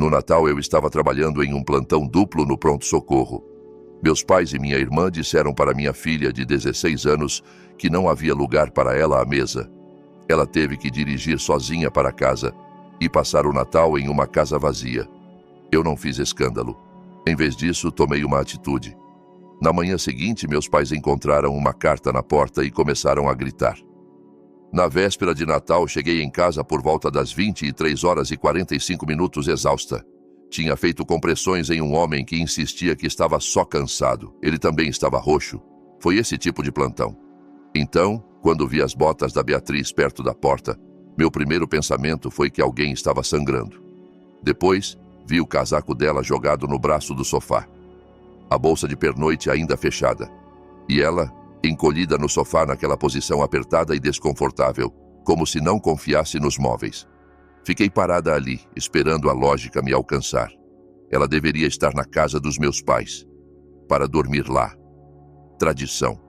No Natal eu estava trabalhando em um plantão duplo no pronto-socorro. Meus pais e minha irmã disseram para minha filha de 16 anos que não havia lugar para ela à mesa. Ela teve que dirigir sozinha para casa e passar o Natal em uma casa vazia. Eu não fiz escândalo. Em vez disso, tomei uma atitude. Na manhã seguinte, meus pais encontraram uma carta na porta e começaram a gritar. Na véspera de Natal, cheguei em casa por volta das 23h45 exausta. Tinha feito compressões em um homem que insistia que estava só cansado. Ele também estava roxo. Foi esse tipo de plantão. Então, quando vi as botas da Beatriz perto da porta, meu primeiro pensamento foi que alguém estava sangrando. Depois, vi o casaco dela jogado no braço do sofá. A bolsa de pernoite ainda fechada. E ela, encolhida no sofá naquela posição apertada e desconfortável, como se não confiasse nos móveis. Fiquei parada ali, esperando a lógica me alcançar. Ela deveria estar na casa dos meus pais, para dormir lá. Tradição.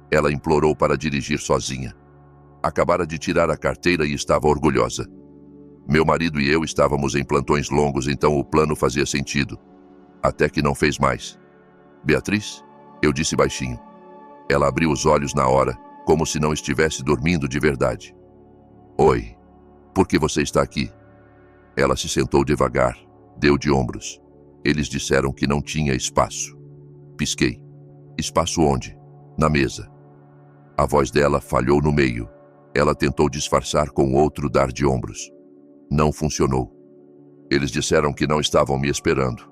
Ela implorou para dirigir sozinha. Acabara de tirar a carteira e estava orgulhosa. Meu marido e eu estávamos em plantões longos, então o plano fazia sentido. Até que não fez mais. Beatriz? Eu disse baixinho. Ela abriu os olhos na hora, como se não estivesse dormindo de verdade. Oi. Por que você está aqui? Ela se sentou devagar, deu de ombros. Eles disseram que não tinha espaço. Pisquei. Espaço onde? Na mesa. A voz dela falhou no meio. Ela tentou disfarçar com outro dar de ombros. Não funcionou. Eles disseram que não estavam me esperando,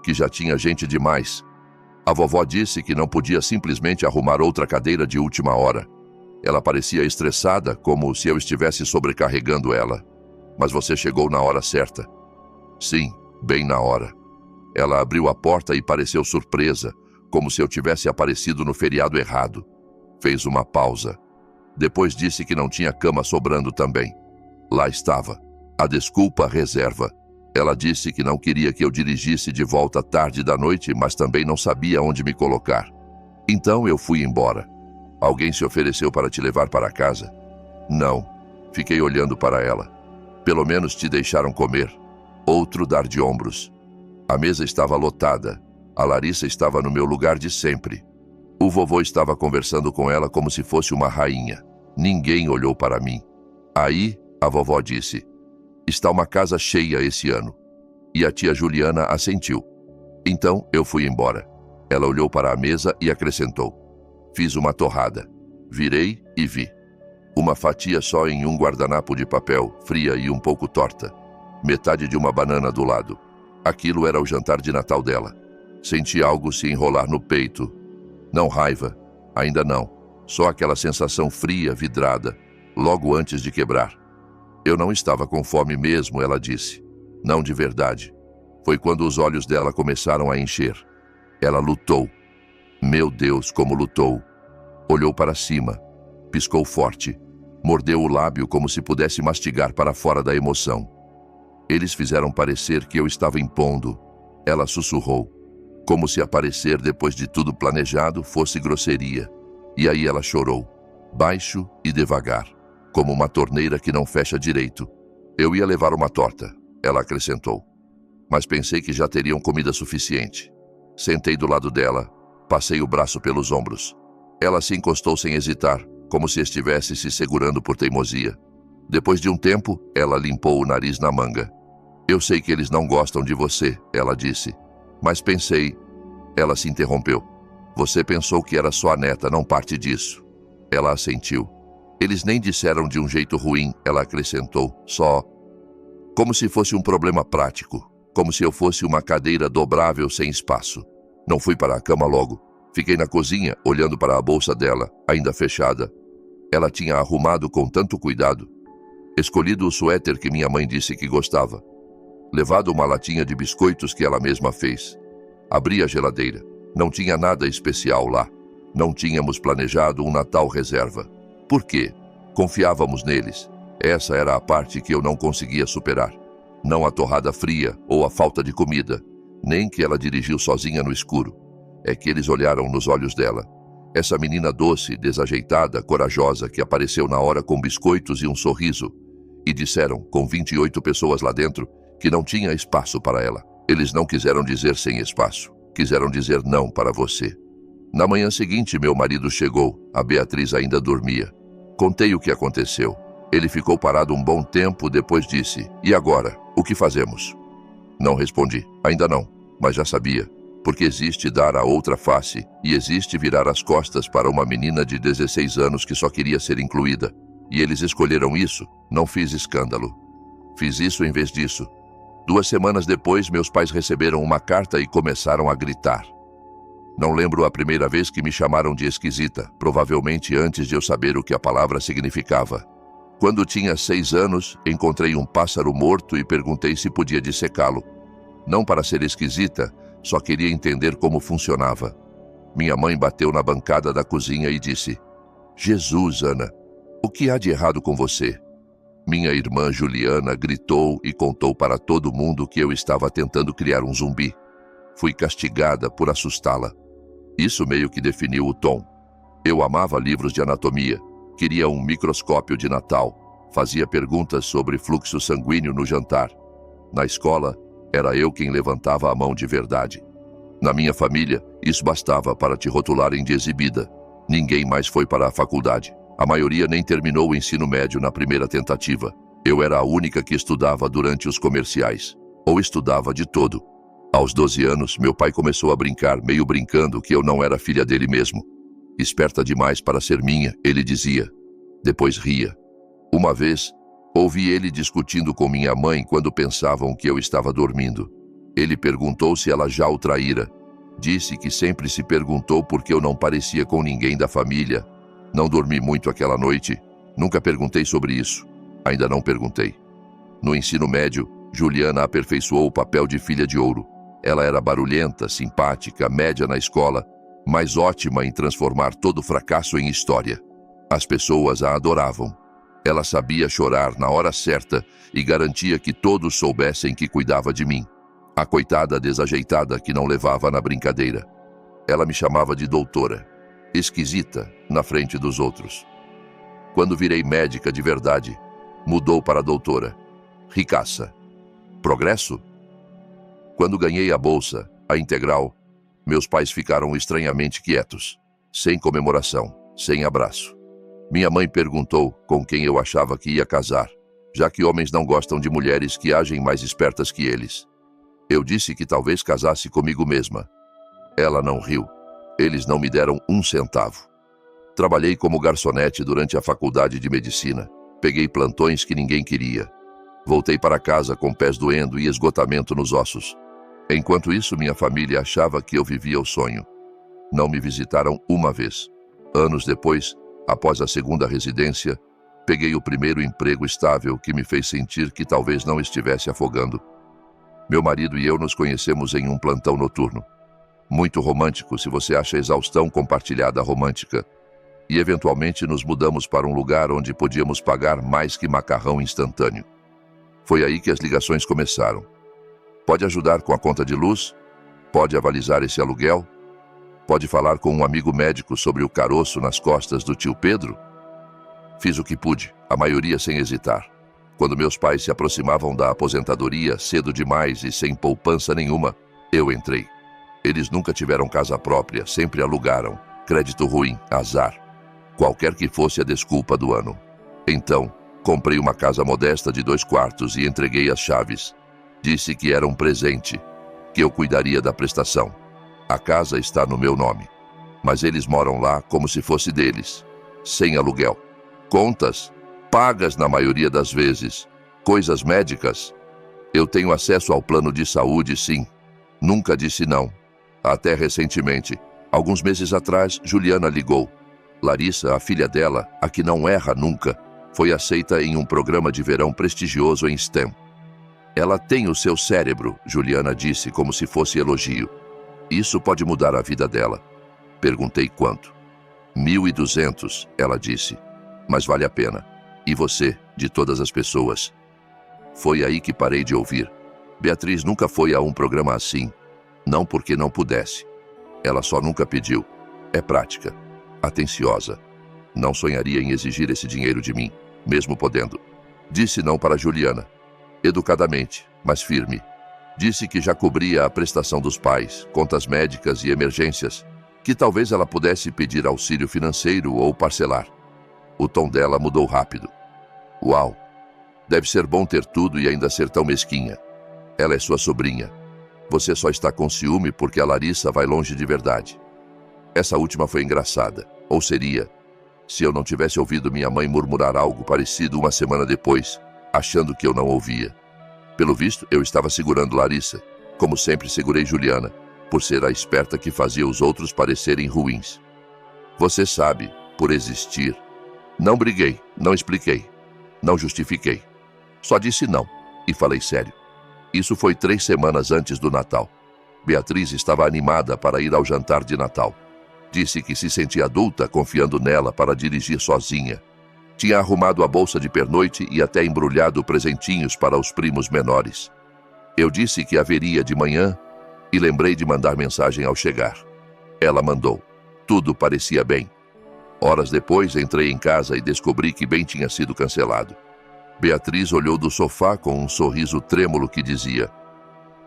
que já tinha gente demais. A vovó disse que não podia simplesmente arrumar outra cadeira de última hora. Ela parecia estressada, como se eu estivesse sobrecarregando ela. Mas você chegou na hora certa. Sim, bem na hora. Ela abriu a porta e pareceu surpresa, como se eu tivesse aparecido no feriado errado. Fez uma pausa. Depois disse que não tinha cama sobrando também. Lá estava. A desculpa reserva. Ela disse que não queria que eu dirigisse de volta tarde da noite, mas também não sabia onde me colocar. Então eu fui embora. Alguém se ofereceu para te levar para casa? Não. Fiquei olhando para ela. Pelo menos te deixaram comer. Outro dar de ombros. A mesa estava lotada. A Larissa estava no meu lugar de sempre. O vovô estava conversando com ela como se fosse uma rainha. Ninguém olhou para mim. Aí, a vovó disse: está uma casa cheia esse ano. E a tia Juliana assentiu. Então, eu fui embora. Ela olhou para a mesa e acrescentou: fiz uma torrada. Virei e vi. Uma fatia só em um guardanapo de papel, fria e um pouco torta. Metade de uma banana do lado. Aquilo era o jantar de Natal dela. Senti algo se enrolar no peito. Não raiva, ainda não. Só aquela sensação fria, vidrada, logo antes de quebrar. Eu não estava com fome mesmo, ela disse. Não de verdade. Foi quando os olhos dela começaram a encher. Ela lutou. Meu Deus, como lutou. Olhou para cima. Piscou forte. Mordeu o lábio como se pudesse mastigar para fora da emoção. Eles fizeram parecer que eu estava impondo. Ela sussurrou. Como se aparecer depois de tudo planejado fosse grosseria. E aí ela chorou. Baixo e devagar. Como uma torneira que não fecha direito. Eu ia levar uma torta, ela acrescentou. Mas pensei que já teriam comida suficiente. Sentei do lado dela. Passei o braço pelos ombros. Ela se encostou sem hesitar, como se estivesse se segurando por teimosia. Depois de um tempo, ela limpou o nariz na manga. Eu sei que eles não gostam de você, ela disse. Mas pensei... Ela se interrompeu. Você pensou que era sua neta, não parte disso. Ela assentiu. Eles nem disseram de um jeito ruim, ela acrescentou. Só... como se fosse um problema prático. Como se eu fosse uma cadeira dobrável sem espaço. Não fui para a cama logo. Fiquei na cozinha, olhando para a bolsa dela, ainda fechada. Ela tinha arrumado com tanto cuidado. Escolhido o suéter que minha mãe disse que gostava. Levado uma latinha de biscoitos que ela mesma fez. Abri a geladeira. Não tinha nada especial lá. Não tínhamos planejado um Natal reserva. Por quê? Confiávamos neles. Essa era a parte que eu não conseguia superar. Não a torrada fria ou a falta de comida, nem que ela dirigiu sozinha no escuro. É que eles olharam nos olhos dela. Essa menina doce, desajeitada, corajosa, que apareceu na hora com biscoitos e um sorriso. E disseram, com 28 pessoas lá dentro, que não tinha espaço para ela. Eles não quiseram dizer sem espaço, quiseram dizer não para você. Na manhã seguinte, meu marido chegou, a Beatriz ainda dormia. Contei o que aconteceu. Ele ficou parado um bom tempo, depois disse: "E agora, o que fazemos?" Não respondi, ainda não, mas já sabia. Porque existe dar a outra face e existe virar as costas para uma menina de 16 anos que só queria ser incluída. E eles escolheram isso. Não fiz escândalo. Fiz isso em vez disso. 2 semanas depois, meus pais receberam uma carta e começaram a gritar. Não lembro a primeira vez que me chamaram de esquisita, provavelmente antes de eu saber o que a palavra significava. Quando tinha 6 anos, encontrei um pássaro morto e perguntei se podia dissecá-lo. Não para ser esquisita, só queria entender como funcionava. Minha mãe bateu na bancada da cozinha e disse: "Jesus, Ana, o que há de errado com você?" Minha irmã Juliana gritou e contou para todo mundo que eu estava tentando criar um zumbi. Fui castigada por assustá-la. Isso meio que definiu o tom. Eu amava livros de anatomia, queria um microscópio de Natal, fazia perguntas sobre fluxo sanguíneo no jantar. Na escola, era eu quem levantava a mão de verdade. Na minha família, isso bastava para te rotularem de exibida. Ninguém mais foi para a faculdade. A maioria nem terminou o ensino médio na primeira tentativa. Eu era a única que estudava durante os comerciais. Ou estudava de todo. Aos 12 anos, meu pai começou a brincar, meio brincando, que eu não era filha dele mesmo. Esperta demais para ser minha, ele dizia. Depois ria. Uma vez, ouvi ele discutindo com minha mãe quando pensavam que eu estava dormindo. Ele perguntou se ela já o traíra. Disse que sempre se perguntou por que eu não parecia com ninguém da família. Não dormi muito aquela noite. Nunca perguntei sobre isso. Ainda não perguntei. No ensino médio, Juliana aperfeiçoou o papel de filha de ouro. Ela era barulhenta, simpática, média na escola, mas ótima em transformar todo fracasso em história. As pessoas a adoravam. Ela sabia chorar na hora certa e garantia que todos soubessem que cuidava de mim. A coitada desajeitada que não levava na brincadeira. Ela me chamava de doutora. Esquisita na frente dos outros. Quando virei médica de verdade, mudou para doutora. Ricaça. Progresso? Quando ganhei a bolsa, a integral, meus pais ficaram estranhamente quietos, sem comemoração, sem abraço. Minha mãe perguntou com quem eu achava que ia casar, já que homens não gostam de mulheres que agem mais espertas que eles. Eu disse que talvez casasse comigo mesma. Ela não riu. Eles não me deram 1 centavo. Trabalhei como garçonete durante a faculdade de medicina. Peguei plantões que ninguém queria. Voltei para casa com pés doendo e esgotamento nos ossos. Enquanto isso, minha família achava que eu vivia o sonho. Não me visitaram uma vez. Anos depois, após a 2ª residência, peguei o primeiro emprego estável que me fez sentir que talvez não estivesse afogando. Meu marido e eu nos conhecemos em um plantão noturno. Muito romântico, se você acha exaustão compartilhada romântica. E eventualmente nos mudamos para um lugar onde podíamos pagar mais que macarrão instantâneo. Foi aí que as ligações começaram. Pode ajudar com a conta de luz? Pode avalizar esse aluguel? Pode falar com um amigo médico sobre o caroço nas costas do tio Pedro? Fiz o que pude, a maioria sem hesitar. Quando meus pais se aproximavam da aposentadoria, cedo demais e sem poupança nenhuma, eu entrei. Eles nunca tiveram casa própria, sempre alugaram. Crédito ruim, azar. Qualquer que fosse a desculpa do ano. Então, comprei uma casa modesta de 2 quartos e entreguei as chaves. Disse que era um presente, que eu cuidaria da prestação. A casa está no meu nome, mas eles moram lá como se fosse deles, sem aluguel. Contas, pagas na maioria das vezes. Coisas médicas. Eu tenho acesso ao plano de saúde, sim. Nunca disse não. Até recentemente. Alguns meses atrás, Juliana ligou. Larissa, a filha dela, a que não erra nunca, foi aceita em um programa de verão prestigioso em STEM. Ela tem o seu cérebro, Juliana disse como se fosse elogio. Isso pode mudar a vida dela. Perguntei quanto. 1.200, ela disse. Mas vale a pena. E você, de todas as pessoas? Foi aí que parei de ouvir. Beatriz nunca foi a um programa assim. Não porque não pudesse. Ela só nunca pediu. É prática. Atenciosa. Não sonharia em exigir esse dinheiro de mim, mesmo podendo. Disse não para Juliana. Educadamente, mas firme. Disse que já cobria a prestação dos pais, contas médicas e emergências, que talvez ela pudesse pedir auxílio financeiro ou parcelar. O tom dela mudou rápido. Uau! Deve ser bom ter tudo e ainda ser tão mesquinha. Ela é sua sobrinha. Você só está com ciúme porque a Larissa vai longe de verdade. Essa última foi engraçada. Ou seria, se eu não tivesse ouvido minha mãe murmurar algo parecido uma semana depois, achando que eu não ouvia. Pelo visto, eu estava segurando Larissa. Como sempre, segurei Juliana, por ser a esperta que fazia os outros parecerem ruins. Você sabe, por existir. Não briguei, não expliquei, não justifiquei. Só disse não, e falei sério. Isso foi 3 semanas antes do Natal. Beatriz estava animada para ir ao jantar de Natal. Disse que se sentia adulta confiando nela para dirigir sozinha. Tinha arrumado a bolsa de pernoite e até embrulhado presentinhos para os primos menores. Eu disse que haveria de manhã e lembrei de mandar mensagem ao chegar. Ela mandou. Tudo parecia bem. Horas depois, entrei em casa e descobri que bem tinha sido cancelado. Beatriz olhou do sofá com um sorriso trêmulo que dizia: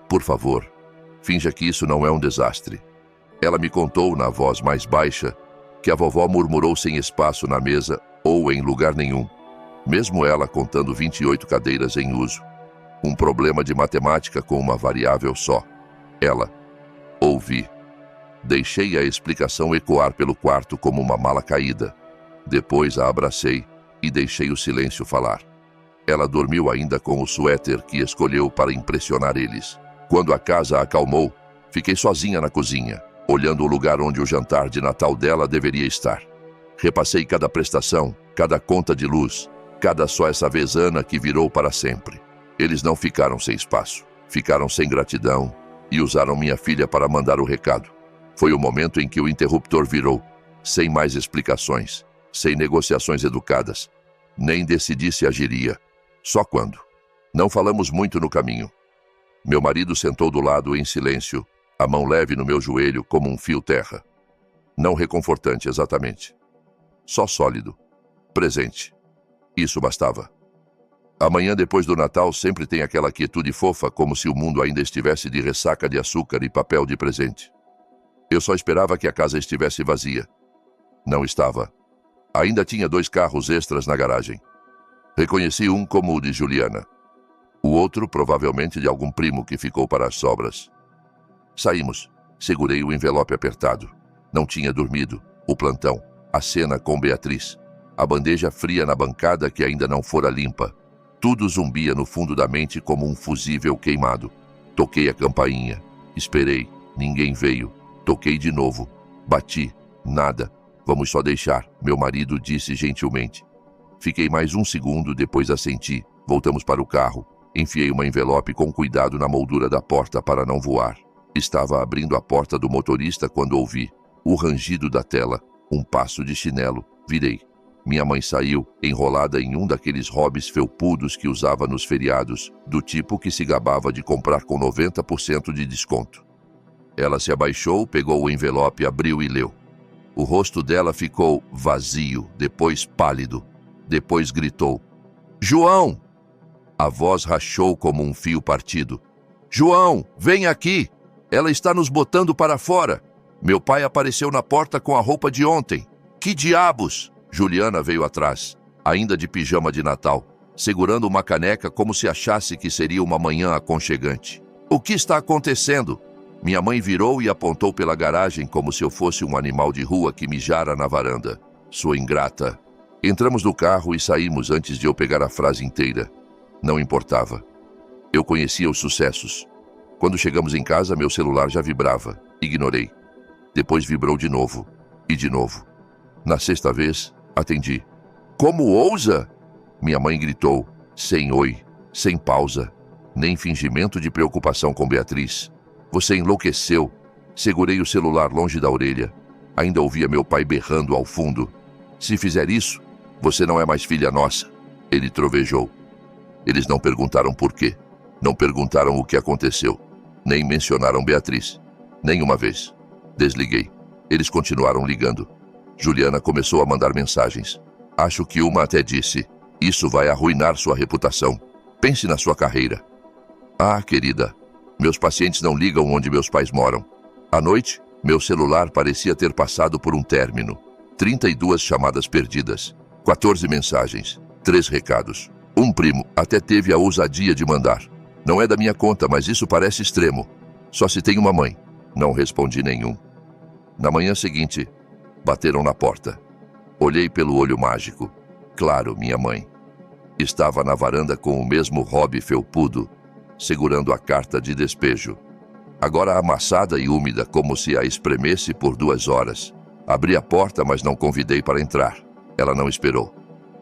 por favor, finja que isso não é um desastre. Ela me contou, na voz mais baixa, que a vovó murmurou sem espaço na mesa ou em lugar nenhum, mesmo ela contando 28 cadeiras em uso. Um problema de matemática com uma variável só. Ela. Ouvi. Deixei a explicação ecoar pelo quarto como uma mala caída. Depois a abracei e deixei o silêncio falar. Ela dormiu ainda com o suéter que escolheu para impressionar eles. Quando a casa acalmou, fiquei sozinha na cozinha, olhando o lugar onde o jantar de Natal dela deveria estar. Repassei cada prestação, cada conta de luz, cada só essa vez Ana que virou para sempre. Eles não ficaram sem espaço, ficaram sem gratidão e usaram minha filha para mandar o recado. Foi o momento em que o interruptor virou, sem mais explicações, sem negociações educadas. Nem decidi se agiria. Só quando. Não falamos muito no caminho. Meu marido sentou do lado em silêncio, a mão leve no meu joelho como um fio terra. Não reconfortante exatamente. Só sólido. Presente. Isso bastava. Amanhã depois do Natal sempre tem aquela quietude fofa, como se o mundo ainda estivesse de ressaca de açúcar e papel de presente. Eu só esperava que a casa estivesse vazia. Não estava. Ainda tinha 2 carros extras na garagem. Reconheci um como o de Juliana. O outro, provavelmente de algum primo que ficou para as sobras. Saímos. Segurei o envelope apertado. Não tinha dormido. O plantão. A cena com Beatriz. A bandeja fria na bancada que ainda não fora limpa. Tudo zumbia no fundo da mente como um fusível queimado. Toquei a campainha. Esperei. Ninguém veio. Toquei de novo. Bati. Nada. Vamos só deixar, meu marido disse gentilmente. Fiquei mais 1 segundo, depois assenti. Voltamos para o carro. Enfiei uma envelope com cuidado na moldura da porta para não voar. Estava abrindo a porta do motorista quando ouvi o rangido da tela. Um passo de chinelo. Virei. Minha mãe saiu, enrolada em um daqueles hobbies felpudos que usava nos feriados, do tipo que se gabava de comprar com 90% de desconto. Ela se abaixou, pegou o envelope, abriu e leu. O rosto dela ficou vazio, depois pálido. Depois gritou: João! A voz rachou como um fio partido. João, vem aqui! Ela está nos botando para fora. Meu pai apareceu na porta com a roupa de ontem. Que diabos! Juliana veio atrás, ainda de pijama de Natal, segurando uma caneca como se achasse que seria uma manhã aconchegante. O que está acontecendo? Minha mãe virou e apontou pela garagem como se eu fosse um animal de rua que mijara na varanda. Sua ingrata. Entramos no carro e saímos antes de eu pegar a frase inteira. Não importava. Eu conhecia os sucessos. Quando chegamos em casa, meu celular já vibrava. Ignorei. Depois vibrou de novo. E de novo. Na 6ª vez, atendi. Como ousa? Minha mãe gritou, sem oi, sem pausa, nem fingimento de preocupação com Beatriz. Você enlouqueceu. Segurei o celular longe da orelha. Ainda ouvia meu pai berrando ao fundo. Se fizer isso, você não é mais filha nossa. Ele trovejou. Eles não perguntaram por quê. Não perguntaram o que aconteceu. Nem mencionaram Beatriz. Nenhuma vez. Desliguei. Eles continuaram ligando. Juliana começou a mandar mensagens. Acho que uma até disse: isso vai arruinar sua reputação. Pense na sua carreira. Ah, querida, meus pacientes não ligam onde meus pais moram. À noite, meu celular parecia ter passado por um término. 32 chamadas perdidas, 14 mensagens, 3 recados. Um primo até teve a ousadia de mandar: "Não é da minha conta, mas isso parece extremo. Só se tem uma mãe." Não respondi nenhum. Na manhã seguinte, bateram na porta. Olhei pelo olho mágico. Claro, minha mãe. Estava na varanda com o mesmo hobby felpudo, segurando a carta de despejo. Agora amassada e úmida, como se a espremesse por 2 horas. Abri a porta, mas não convidei para entrar. Ela não esperou.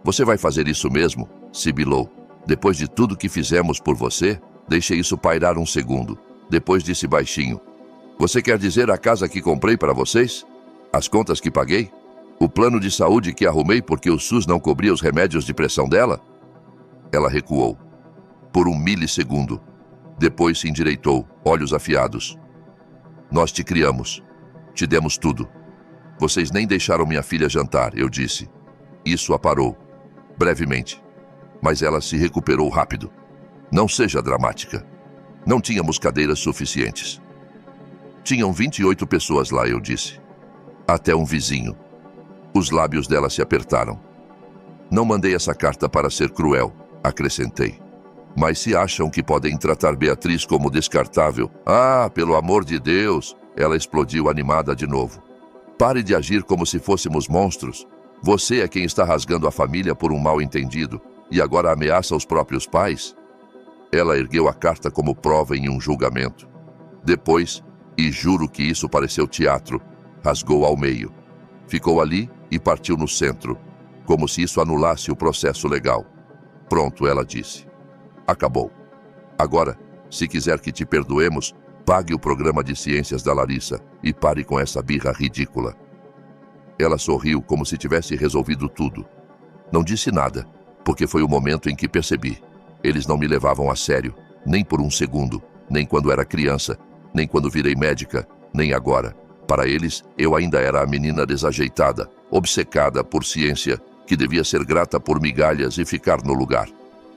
"Você vai fazer isso mesmo?" sibilou. "Depois de tudo que fizemos por você?" Deixei isso pairar um segundo. Depois disse baixinho: "Você quer dizer a casa que comprei para vocês? As contas que paguei? O plano de saúde que arrumei porque o SUS não cobria os remédios de pressão dela?" Ela recuou. Por um milissegundo. Depois se endireitou, olhos afiados. "Nós te criamos. Te demos tudo. Vocês nem deixaram minha filha jantar", eu disse. Isso a parou. Brevemente. Mas ela se recuperou rápido. "Não seja dramática. Não tínhamos cadeiras suficientes." "Tinham 28 pessoas lá", eu disse. "Até um vizinho." Os lábios dela se apertaram. "Não mandei essa carta para ser cruel", acrescentei. "Mas se acham que podem tratar Beatriz como descartável..." "Ah, pelo amor de Deus!" Ela explodiu animada de novo. "Pare de agir como se fôssemos monstros. Você é quem está rasgando a família por um mal-entendido e agora ameaça os próprios pais?" Ela ergueu a carta como prova em um julgamento. Depois, e juro que isso pareceu teatro, rasgou ao meio. Ficou ali e partiu no centro, como se isso anulasse o processo legal. "Pronto", ela disse. "Acabou. Agora, se quiser que te perdoemos, pague o programa de ciências da Larissa e pare com essa birra ridícula." Ela sorriu como se tivesse resolvido tudo. Não disse nada, porque foi o momento em que percebi. Eles não me levavam a sério, nem por um segundo, nem quando era criança, nem quando virei médica, nem agora. Para eles, eu ainda era a menina desajeitada, obcecada por ciência, que devia ser grata por migalhas e ficar no lugar.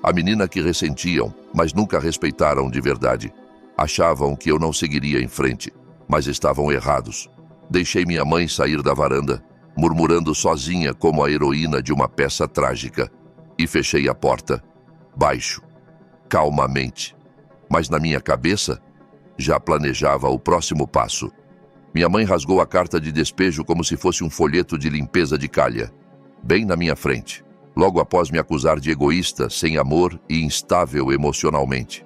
A menina que ressentiam, mas nunca respeitaram de verdade. Achavam que eu não seguiria em frente, mas estavam errados. Deixei minha mãe sair da varanda, murmurando sozinha como a heroína de uma peça trágica, e fechei a porta, baixo, calmamente. Mas na minha cabeça, já planejava o próximo passo. Minha mãe rasgou a carta de despejo como se fosse um folheto de limpeza de calha, bem na minha frente, logo após me acusar de egoísta, sem amor e instável emocionalmente.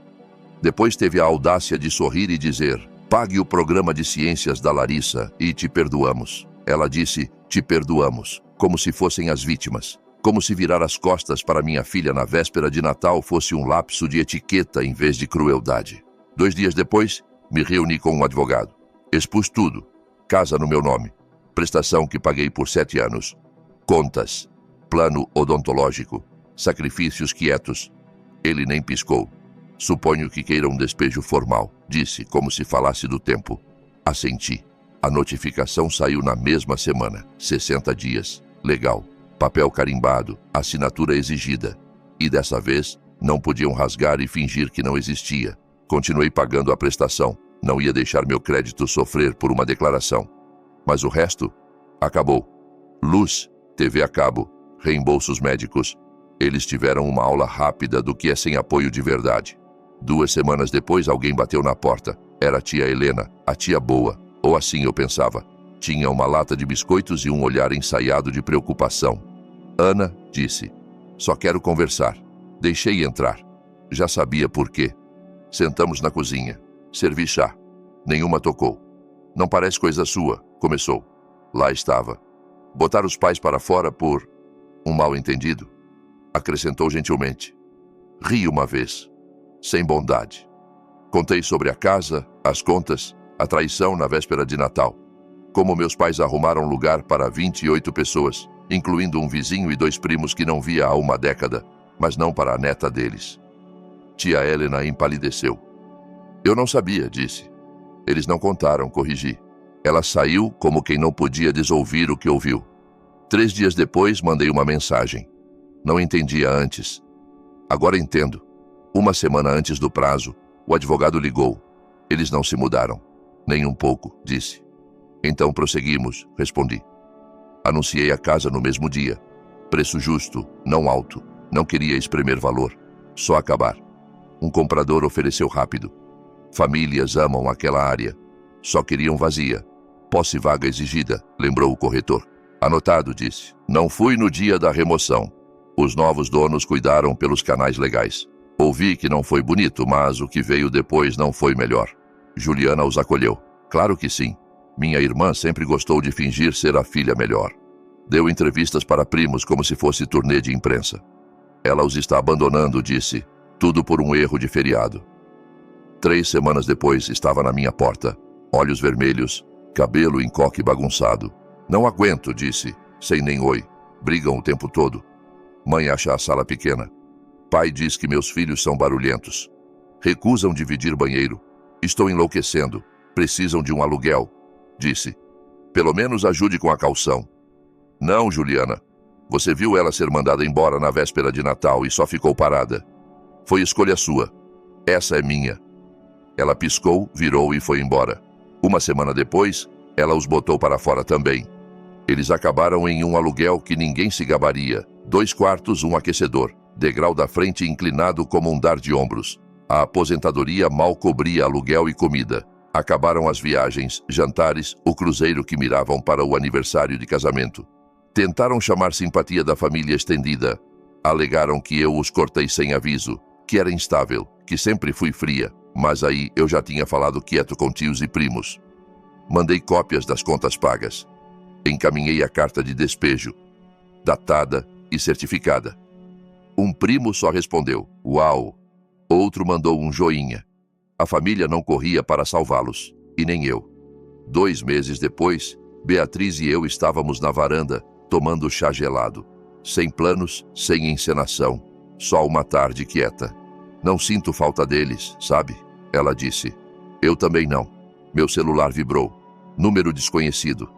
Depois teve a audácia de sorrir e dizer: "Pague o programa de ciências da Larissa e te perdoamos." Ela disse: "Te perdoamos", como se fossem as vítimas. Como se virar as costas para minha filha na véspera de Natal fosse um lapso de etiqueta em vez de crueldade. 2 dias depois, me reuni com um advogado. Expus tudo. Casa no meu nome. Prestação que paguei por 7 anos. Contas. Plano odontológico. Sacrifícios quietos. Ele nem piscou. "Suponho que queira um despejo formal", disse, como se falasse do tempo. Assenti. A notificação saiu na mesma semana. 60 dias. Legal. Papel carimbado. Assinatura exigida. E dessa vez, não podiam rasgar e fingir que não existia. Continuei pagando a prestação. Não ia deixar meu crédito sofrer por uma declaração. Mas o resto? Acabou. Luz, TV a cabo, reembolsos médicos. Eles tiveram uma aula rápida do que é sem apoio de verdade. 2 semanas depois, alguém bateu na porta. Era a tia Helena, a tia boa. Ou assim eu pensava. Tinha uma lata de biscoitos e um olhar ensaiado de preocupação. "Ana", disse, "só quero conversar." Deixei entrar. Já sabia por quê. Sentamos na cozinha. Servi chá. Nenhuma tocou. "Não parece coisa sua", começou. Lá estava. "Botar os pais para fora por um mal-entendido", acrescentou gentilmente. Ri uma vez. Sem bondade. Contei sobre a casa, as contas, a traição na véspera de Natal. Como meus pais arrumaram lugar para 28 pessoas, incluindo um vizinho e 2 primos que não via há uma década, mas não para a neta deles. Tia Helena empalideceu. "Eu não sabia", disse. "Eles não contaram", corrigi. Ela saiu como quem não podia desouvir o que ouviu. 3 dias depois, mandei uma mensagem. Não entendia antes. Agora entendo. Uma semana antes do prazo, o advogado ligou. Eles não se mudaram. Nem um pouco, disse. Então prosseguimos, respondi. Anunciei a casa no mesmo dia. Preço justo, não alto. Não queria espremer valor. Só acabar. Um comprador ofereceu rápido. Famílias amam aquela área. Só queriam vazia. Posse vaga exigida, lembrou o corretor. Anotado, disse. Não fui no dia da remoção. Os novos donos cuidaram pelos canais legais. Ouvi que não foi bonito, mas o que veio depois não foi melhor. Juliana os acolheu. Claro que sim. Minha irmã sempre gostou de fingir ser a filha melhor. Deu entrevistas para primos como se fosse turnê de imprensa. Ela os está abandonando, disse. Tudo por um erro de feriado. 3 semanas depois, estava na minha porta. Olhos vermelhos, cabelo em coque bagunçado. Não aguento, disse, sem nem oi. Brigam o tempo todo. Mãe acha a sala pequena. Pai diz que meus filhos são barulhentos. Recusam dividir banheiro. Estou enlouquecendo. Precisam de um aluguel, disse. Pelo menos ajude com a caução. Não, Juliana. Você viu ela ser mandada embora na véspera de Natal e só ficou parada. Foi escolha sua. Essa é minha. Ela piscou, virou e foi embora. Uma semana depois, ela os botou para fora também. Eles acabaram em um aluguel que ninguém se gabaria. 2 quartos, um aquecedor. Degrau da frente inclinado como um dar de ombros. A aposentadoria mal cobria aluguel e comida. Acabaram as viagens, jantares, o cruzeiro que miravam para o aniversário de casamento. Tentaram chamar simpatia da família estendida. Alegaram que eu os cortei sem aviso, que era instável, que sempre fui fria, mas aí eu já tinha falado quieto com tios e primos. Mandei cópias das contas pagas. Encaminhei a carta de despejo, datada e certificada. Um primo só respondeu, uau. Outro mandou um joinha. A família não corria para salvá-los, e nem eu. 2 meses depois, Beatriz e eu estávamos na varanda, tomando chá gelado. Sem planos, sem encenação. Só uma tarde quieta. Não sinto falta deles, sabe? Ela disse. Eu também não. Meu celular vibrou. Número desconhecido.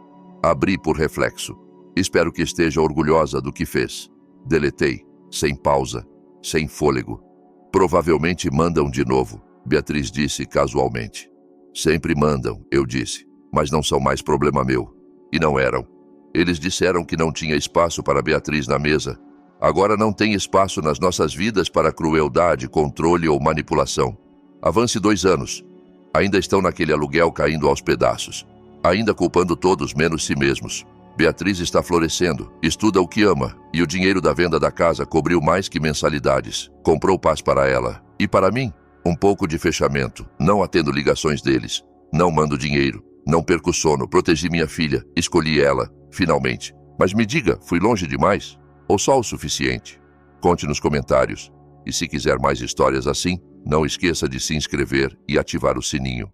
Abri por reflexo. Espero que esteja orgulhosa do que fez. Deletei. Sem pausa. Sem fôlego. Provavelmente mandam de novo, Beatriz disse casualmente. Sempre mandam, eu disse, mas não são mais problema meu. E não eram. Eles disseram que não tinha espaço para Beatriz na mesa. Agora não tem espaço nas nossas vidas para crueldade, controle ou manipulação. Avance 2 anos. Ainda estão naquele aluguel caindo aos pedaços. Ainda culpando todos menos si mesmos. Beatriz está florescendo, estuda o que ama, e o dinheiro da venda da casa cobriu mais que mensalidades. Comprou paz para ela. E para mim, um pouco de fechamento. Não atendo ligações deles. Não mando dinheiro. Não perco sono. Protegi minha filha. Escolhi ela, finalmente. Mas me diga, fui longe demais? Ou só o suficiente? Conte nos comentários. E se quiser mais histórias assim, não esqueça de se inscrever e ativar o sininho.